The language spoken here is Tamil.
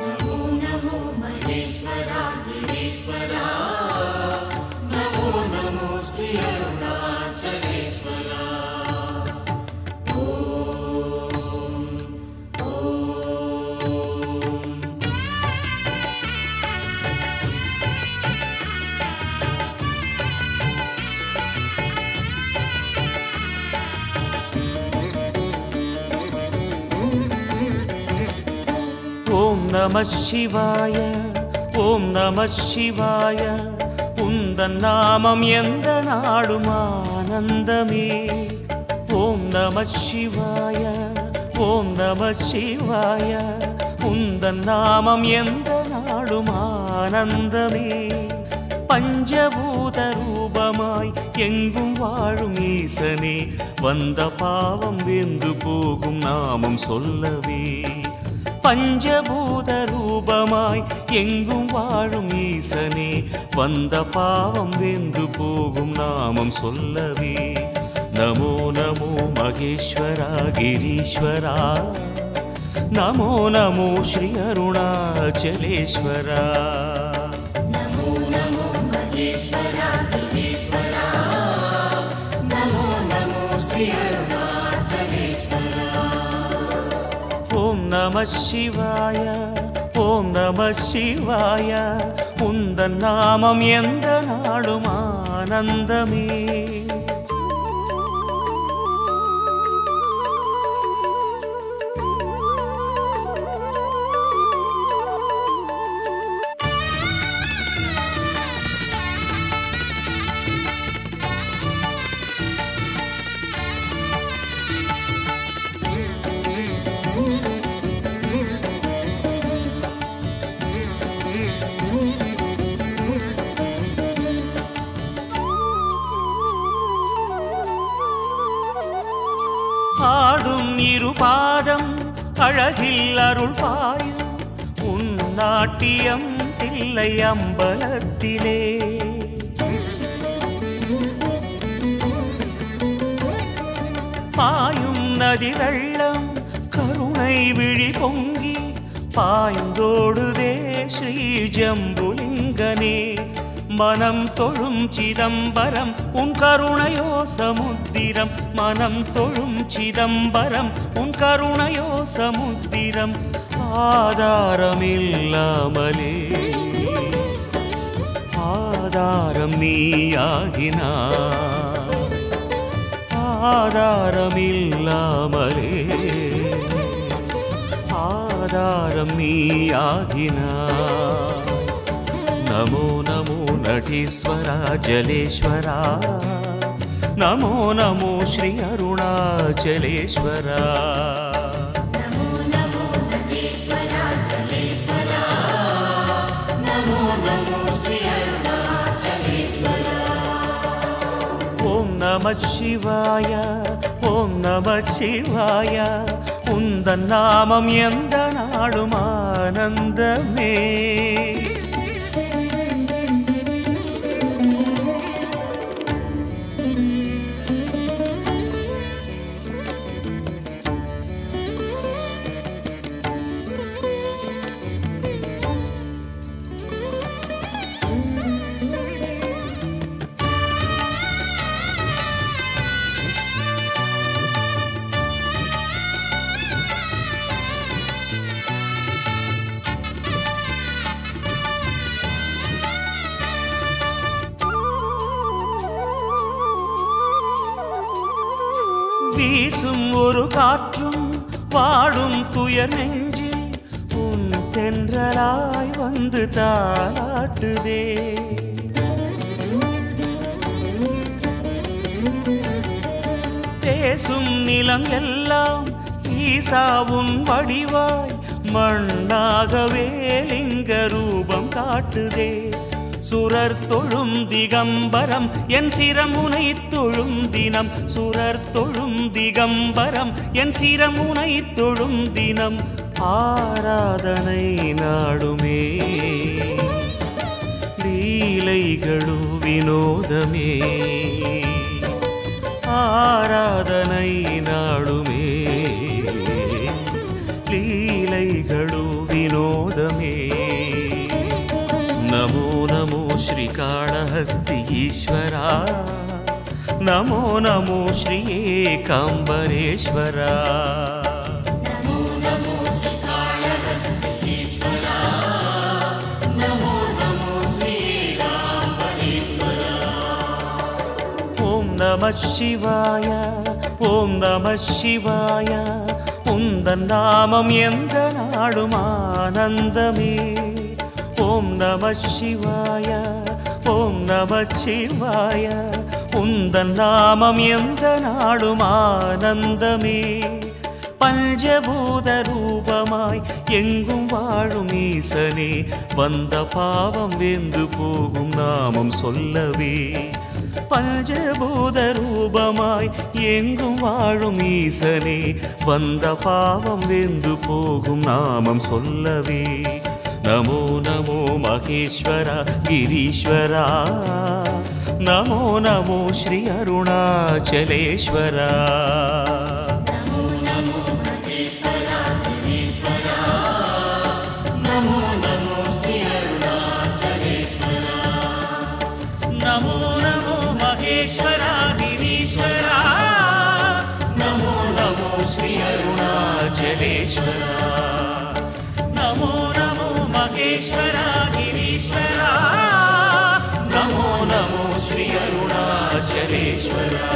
नमो नमो महेश्वरा गिरीश्वरा नमो नमो श्री अरुणाचलेश्वरा ओम नमः शिवाय ओम नमः शिवाय उन्दन नामम एंद नाडुम आनंदमे ओम नमः शिवाय ओम नमः शिवाय उन्दन नामम एंद नाडुम आनंदमे पंचभूत रूपमाय एंगुम वाळुम ईसने वंद पावम वेंदु पोगुम नामम सोल्लवे पंचभूत रूपमाय एंगुम वाळुम ईसने वंद पावम वेंदु पोगुम नामम सोल्लवे नमो नमो महेश्वरा गिरीश्वरा नमो नमो श्री अरुणाचलेश्वरा नमो नमो महेश्वरा गिरीश्वरा नमो नमो श्री अरुणाचलेश्वरा ओम नमः शिवाय ओम नमः शिवाय उन्दन नामम एंद नाडुम आनंदमे ஆடும் இருபாதம் அழகில் அருள் பாயும் உன் நாட்டியம் தில்லை அம்பலத்திலே பாயும் நதி வெள்ளம் கருணை விழி பொங்கி பாய்ந்தோடுதே ஸ்ரீ ஜம்புலிங்கனே மனம் தொழும் சிதம்பரம் உன் கருணையோ சமுத்திரம் மனம் தொழும் சிதம்பரம் உன் கருணையோ சமுத்திரம் ஆதாரமில்லாமலே ஆதாரம் நீயாகினாய் ஆதாரமில்லாமலே ஆதாரம் நீயாகினாய் नमो नमो नटेश्वरा जलेश्वरा नमो नमो श्री अरुणाचलेश्वरा नमो नमो नटेश्वरा जलेश्वरा नमो नमो श्री अरुणाचलेश्वरा ओम नमः शिवाय ओम नमः शिवाय उन्दन नामम एंद नाडुम आनंदमे வீசும் ஒரு காற்றும் வாடும் துயர் நெஞ்சில் உன் தென்றலாய் வந்து தாளாட்டுதே பேசும் நிலம் எல்லாம் ஈசா உன் வடிவாய் மண்ணாகவே லிங்க ரூபம் காட்டுதே சுரர் தொழும் திகம்பரம் என் சிரமுனை தொழும் தினம் சுரர் தொழும் திகம்பரம் என் சிரமுனை தொழும் தினம் ஆராதனை நாடுமே லீலைகளு வினோதமே ஆராதனை நாடுமே லீலைகளு வினோதமே శ్రీకాళహస్తి ఈశ్వరా నమో నమో శ్రీ ఏకాంబరేశ్వరా నమో నమో శ్రీకాళహస్తి ఈశ్వరా నమో నమో శ్రీ ఏకాంబరేశ్వరా ఓం నమః శివాయ ఓం నమః శివాయ உந்தன் நாமம் எந்த நாடும் ஆனந்தமே ஓம் நம சிவாய ஓம் நம சிவாய உந்தன் நாமம் எந்த நாடும் ஆனந்தமே பஞ்சபூத ரூபமாய் எங்கும் வாழும் ஈசனே வந்த பாவம் வெந்து போகும் நாமம் சொல்லவே பஞ்சபூத ரூபமாய் எங்கும் வாழும் ஈசனே வந்த பாவம் வெந்து போகும் நாமம் சொல்லவே நமோ நமோ மகேஸ்வரா கிரீஸ்வரா நமோ நமோ ஸ்ரீ அருணாச்சலேஸ்வரா நமோ நமோ மகேஸ்வரா கிரீஸ்வரா நமோ நமோ ஸ்ரீ அருணாச்சலேஸ்வரா நமோ நமோ மகேஸ்வரா கிரீஸ்வரா நமோ நமோ ஸ்ரீ அருணாச்சலேஸ்வரா நமோ நமோ மகேஸ்வரா கிரீஸ்வரா நமோ நமோ ஸ்ரீ அருணாச்சலேஸ்வரா